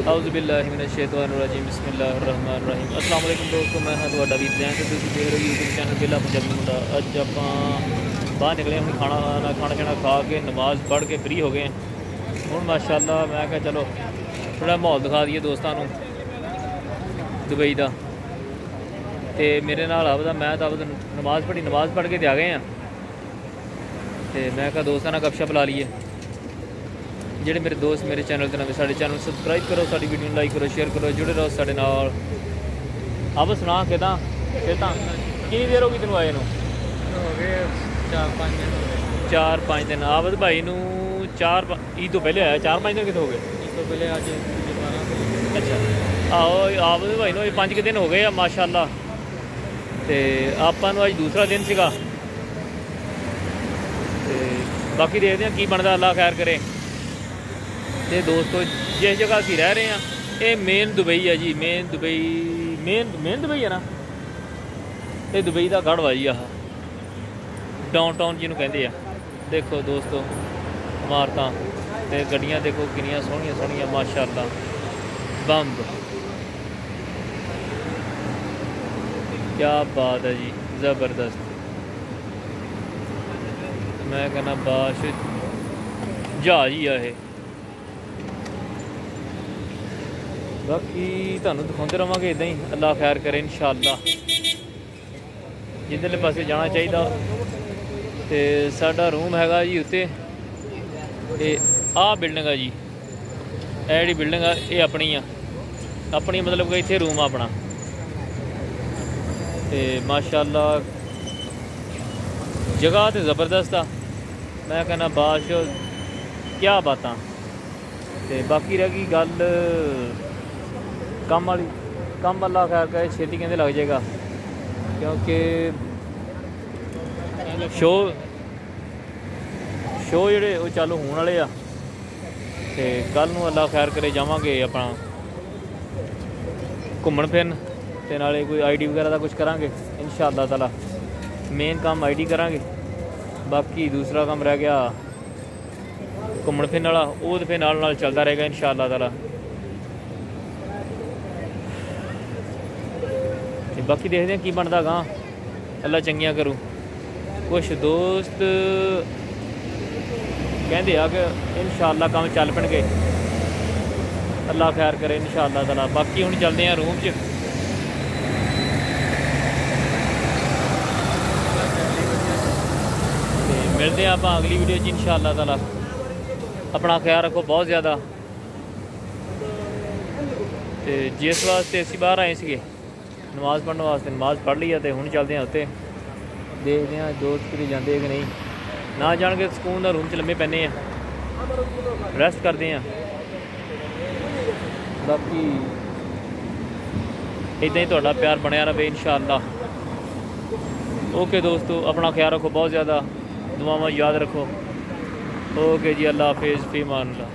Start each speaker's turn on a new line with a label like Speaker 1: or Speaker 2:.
Speaker 1: औज़ुबिल्लाहिमिनश्शैतानिर्रजीम बिस्मिल्लाहिर्रहमानिर्रहीम। अस्सलाम वालेकुम दोस्तों, मैं हाँ तुहाडा वीर जैन ते तुसीं देख रहे हो यूट्यूब चैनल बेला पंजाबी मुंडा। अज आपां बाहर निकले, हम खाना शाना खा के नमाज़ पढ़ के फ्री हो गए हैं। हुण माशाअल्लाह मैं क्या चलो थोड़ा माहौल दिखा दिए दोस्तों नूं दुबई का। तो मेरे नाल आपदा मैं तो नमाज़ पढ़ के आ गए हैं। तो मैं क्या दोस्तों नाल गपशप ला लीए। ਜਿਹੜੇ मेरे दोस्त मेरे चैनल के नवे साडे चैनल सबसक्राइब करो, साडी वीडियो लाइक करो, शेयर करो, जुड़े रहो साडे नाल। अब सुना किदां किदां कितनी देर हो गई तेनों आए नूं?
Speaker 2: हो गए 4-5 दिन।
Speaker 1: 4-5 दिन। आबद भाई नूं ईद तो पहले आया, 4-5 दिन कितने हो गए?
Speaker 2: ईद तो पहले आज 12।
Speaker 1: अच्छा आहो, आबद भाई नूं 5 दिन हो गए आ माशाअल्लाह। तो आपां नूं अज दूसरा दिन सीगा। ते बाकी देखते हैं की बनता, अल्लाह खैर करे। तो दोस्तों जिस जगह असीं रह रहे हैं ये मेन दुबई है जी, मेन दुबई है ना। ये दुबई का गढ़ वा जी, आह डाउन टाउन जिन्हों कहते हैं। देखो दोस्तों इमारतां ते गड्डियां देखो कितनियां सोहणियां सोहणियां माशाअल्लाह। बंब क्या बात है जी, ज़बरदस्त। मैं कहना बाश जहाज ही है। बाकी तुहानूं दिखाते रहांगे इदां ही, अल्लाह खैर करे इंशाअल्लाह। जिधरले पासे जाना चाहिए। तो साडा रूम हैगा जी उत्ते, आ बिल्डिंग है जी, ये जी बिल्डिंग है ये अपनी मतलब कि इत्थे रूम अपना। तो माशाअल्लाह जगह तो ज़बरदस्त आ। मैं कहना बाश क्या बातां। तो बाकी रह गई गल कम वाली, कम अल्लाह खैर करे छेती कहते लग जाएगा, क्योंकि शो जोड़े वो चालू होने वाले आ। तो कल नूं अल्लाह खैर करे जावांगे अपना घूमन फिरन, ते नाले कोई ID वगैरह का कुछ करांगे इंशाअल्लाह ताला। मेन काम ID करांगे, बाकी दूसरा काम रह गया घूमन फिरन वाला, वो तो फिर नाल चलता रहेगा इंशाअल्लाह ताला। बाकी देखते हैं की बनता गां, अल्लाह चंगियां करूँ। कुछ दोस्त कहते आ कि इंशाअल्लाह काम चल पणगे, अल्लाह खैर करे इंशाअल्लाह ताला। बाकी हुण चलते हैं रूम च। मिलते हैं आप अगली वीडियो च इंशाअल्लाह ताला। अपना ख्याल रखो बहुत ज़्यादा। तो जिस वास्ते असीं बाहर आए थे नमाज़ पढ़ने वास्ते, नमाज़ पढ़ ली है। तो हुण चलते हैं उत्ते, देखते हैं दोस्त किते जाते कि नहीं। ना जान के सुकून का रूम च लम्मे पैने हैं, रेस्ट करते हैं। बाकी इदां ही तुहाडा प्यार बनया रहे इंशाअल्लाह। ओके दोस्तों, अपना ख्याल रखो बहुत ज़्यादा, दुआवां याद रखो। ओके जी, अल्लाह हाफिज़, फ़ी अमान अल्लाह।